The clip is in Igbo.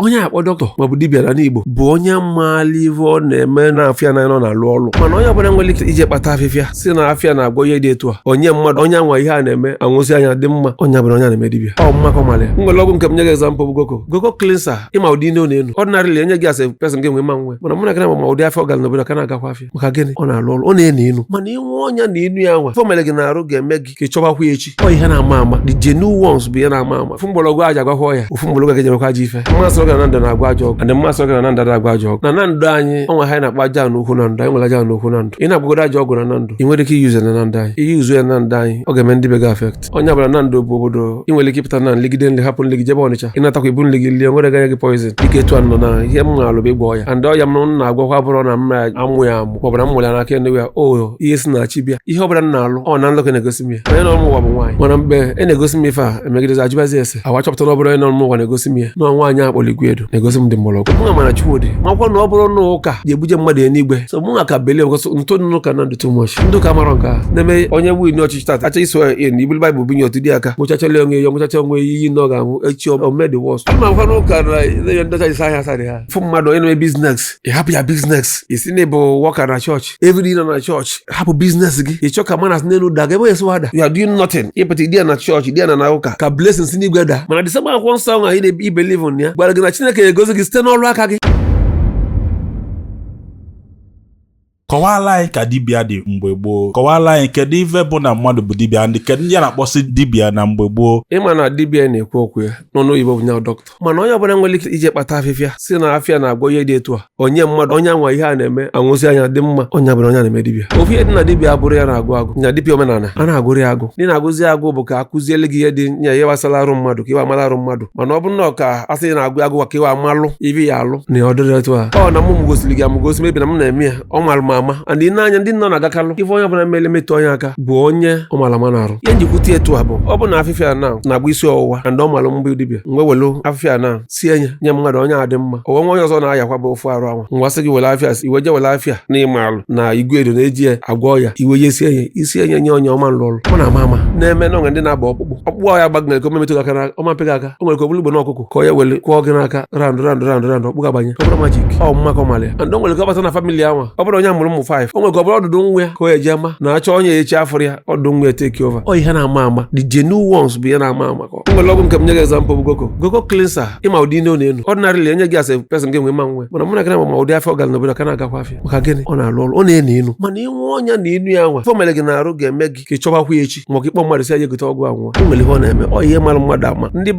onye akpọ dọkịta maọbụ dibia na Igbo bụ onye maala ife ọ na-eme na afịa na nọ na-alụ ọrụ mana onye ọbụla nwere ike ije kpata afịfịa si na afịa na-agwọ ihe dị etu a onye mmadụ onye anwa ihe a na-eme anwụsị anya dị mma onye abụrụ onye na-eme dibia ọ mmakọ mali nwere ọgwụ nke m nye gị example bụ goko cleanser ịma ụdị ine ọ na-enu ordinarily enye gị asị person ga-enwe ma nwe mana mụ na gị ma ụdị afọ ọgala n'obodo ka na-agakwa afịa maka gịnị ọ na-alụ ọrụ ọ na-enu inu mana inwe ọnya na inu ya nwa fọ mere gị na-arụ ga-eme gị ka ị chọbakwa echi ọ ihe na-ama ama the genuine ones bụ ihe na-ama ama ofu mgbọrọgwụ aja agwakwa ya ofu mgbọrọgwụ ga-ejemekwa aja ife mmasị ọga na ndụ na-agwa aja ọgụ and mmasị ọga na ndụ agwa aja ọgụ na ndụ anyị ọnwa ha na-akpa aja n'okwu na ndụ anyị nwere aja n'okwu na ndụ ị na-agwagodo aja ọgụ na ndụ ị nwere ike iyuze na ndụ anyị ihe uzu ya na ndụ anyị ọ ga-eme ndị be gị afekt onye ọbụla na ndụ bụ obodo ị nwere ike ịpụta na nligide nli hapụ nligide ebe Ọnịcha ị natakwa ibu nligi lie nwere ganye gị poizin ike etu anọ na ihe m na-alụ bụ ịgwọ ya and ọya m na-agwakwa bụrụ na m amụ ya amụ maọbụ na m nwere ya n'aka ndị ya o ihe si na-achị bịa ihe ọbụla m na-alụ ọ na nlọkọ na-egosi m ya onye nọ n'ụwa bụ nwaanyị mana mgbe e na-egosi m ife a emegidezi ajụbazi ese awa chọpụta na ọ bụrụ onye nọ n'ụwa na-egosi m ya na nwaanyị akpọligwe edo na-egosi m dị mgbọrọgwụ mụ mana Chukwudị makwa na ọ bụrụ na ụka ga-ebuje mmadụ enigwe so mụ ka belie ntonu ụka na ndụ too much ndị ụka mara nka na-eme onye win ọchịchị tata acha iso na ibulu baịbụl binye otu dị aka mụchachale onwe ya mụchacha onwe iyi na ọ ga-anwụ echi omedi wọs ma nkwa n'ụka na ndọcha isi ahịa sarị ha fụ mmadụ onye na-eme biznes ị hapụ ya biznes isi na ịbụ wọka na chọọchị every nọ na chọọchị hapụ biznes gị ịchọ ka manas n'elu daga ebe esi wada you are doing nothing ịpụta ịdị ya na chọọchị ịdị ya na ụka ka blessings n'igwe da mana December akwụkwọ nsọ ahụ anyị na-ibelive na ya gwara gị na Chineke ga-egozi gị site n'ọrụ aka gị. Kọwala anyị ka dibia dị mgbe gboo. Kọwala anyị kedu ife bụ na mmadụ bụ dibia ndị kedu ndị a na-akpọsị dibia na mgbe gboo. Ịma na dibia na-ekwu okwu ya n'ọnụ Igbo bụ nya dọkịta mana onye ọbụla nwere ike ije kpata afịfịa si na afịa na-agwọ ihe dị etu a onye mmadụ onye anwa ihe a na-eme anwụsị anya dị mma onye abụrụ onye na-eme dibia ofu ihe dị na dibia abụrụ ya na-agụ agụ nya dibia omenala a na-agụrụ ya agụ ndị na-agụzi agụ bụ ka akụziele gị ihe dị nya ihe gbasara arụ mmadụ ka ịwa amala arụ mmadụ mana ọ bụrụ na ka asị na-agụ agụ ka ịwa amalụ ibe ya alụ na ọ dịrị etu a ọ na mụ gosiri gị amụgosi mebi na m na-eme ya ọ malụ m ama andị n'anya ndị nọ na-agakalụ ife onye ọbụla mmele metụ onye aka bụ onye ọmalama na-arụ ihe njikwute etu a bụ ọ bụ na afịfịa na-agba isi ọwụwa na ndị ọmalụ mgbe dibia mgbe welu afịfịa na sie nye mmadụ onye adị mma onwe nwa onye ọzọ na-ayakwa bụ ofu arụ anwa ngwasị gị were afịa iwe je were afịa na ịma alụ na igwe edo na-eji ya agwọ ya iwe je sie ya isi enye nye onye ọma nrụ ọrụ ọ na-ama ama na-eme na onwe ndị na-agba ọkpụkpụ ya gbagara ka o memetụ aka na ọma mpega aka o nwere ka obulu igbo n'ọkụkụ ka onye were kwụọ gị n'aka randụ ọkpụ ga-abanye ọ bụrụ majik ọ mmakọ mali ya and o nwere ka ọ bata na famili anwa ọ bụrụ onye mụrụ ụmụ 5 o nwere ka ọ bụrụ ọdụdụ nwa ya ka o eji ama na-achọ onye echi afọrọ ya ọdụ nwa ya take over ọ ihe na-ama ama the genuine ones bụ ihe na-ama ama ka nwere ọgwụ nke m nye gị example bụ goko cleanser ịma ụdị ine ọ na-enu ordinarily enye gị asị person ga-enwe ma nwe mana mụ na gị ma ụdị afọ ọgala n'obodo ka na-agakwa afịa maka gịnị ọ na-alụ ọrụ ọ na-enu inu mana inwe ọnya na inu ya nwa fọ mere gị na-arụ ga-eme gị ka ị chọbakwa echi ma ọ ka ịkpọ mmadụ si ya gote ọgwụ anwụọ o nwere ihe ọ na-eme ọ ihe mara mmadụ ama ndị